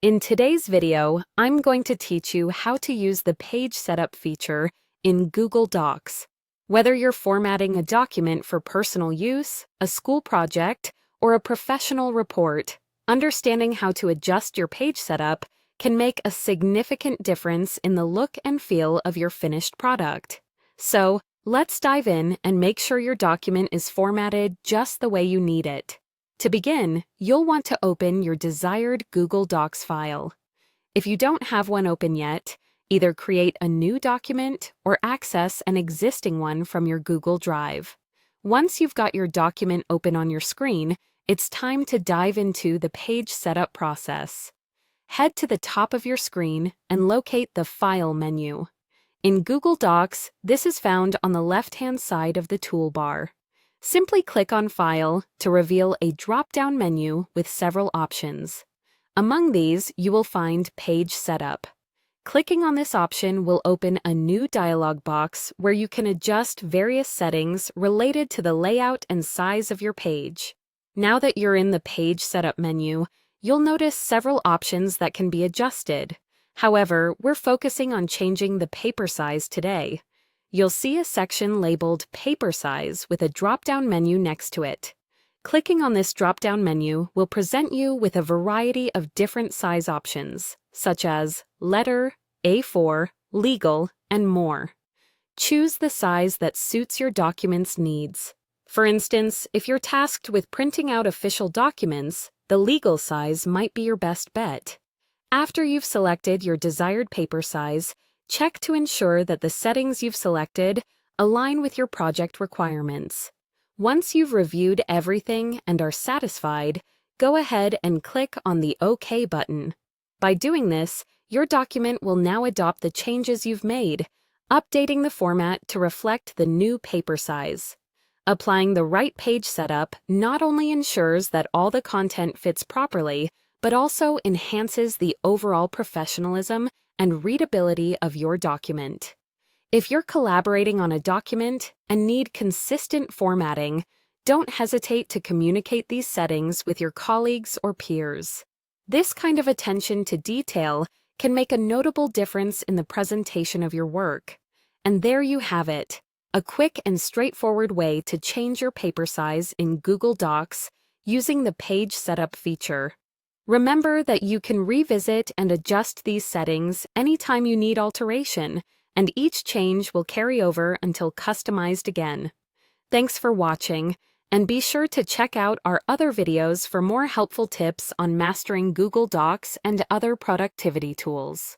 In today's video, I'm going to teach you how to use the page setup feature in Google Docs. Whether you're formatting a document for personal use, a school project, or a professional report, understanding how to adjust your page setup can make a significant difference in the look and feel of your finished product. So, let's dive in and make sure your document is formatted just the way you need it. To begin, you'll want to open your desired Google Docs file. If you don't have one open yet, either create a new document or access an existing one from your Google Drive. Once you've got your document open on your screen, it's time to dive into the page setup process. Head to the top of your screen and locate the File menu. In Google Docs, this is found on the left-hand side of the toolbar. Simply click on File to reveal a drop-down menu with several options. Among these, you will find Page Setup. Clicking on this option will open a new dialog box where you can adjust various settings related to the layout and size of your page. Now that you're in the Page Setup menu, you'll notice several options that can be adjusted. However, we're focusing on changing the paper size today. You'll see a section labeled Paper Size with a drop-down menu next to it. Clicking on this drop-down menu will present you with a variety of different size options, such as letter, A4, legal, and more. Choose the size that suits your document's needs. For instance, if you're tasked with printing out official documents, the legal size might be your best bet. After you've selected your desired paper size, check to ensure that the settings you've selected align with your project requirements. Once you've reviewed everything and are satisfied, go ahead and click on the OK button. By doing this, your document will now adopt the changes you've made, updating the format to reflect the new paper size. Applying the right page setup not only ensures that all the content fits properly, but also enhances the overall professionalism and readability of your document. If you're collaborating on a document and need consistent formatting, don't hesitate to communicate these settings with your colleagues or peers. This kind of attention to detail can make a notable difference in the presentation of your work. And there you have it, a quick and straightforward way to change your paper size in Google Docs using the Page Setup feature. Remember that you can revisit and adjust these settings anytime you need alteration, and each change will carry over until customized again. Thanks for watching, and be sure to check out our other videos for more helpful tips on mastering Google Docs and other productivity tools.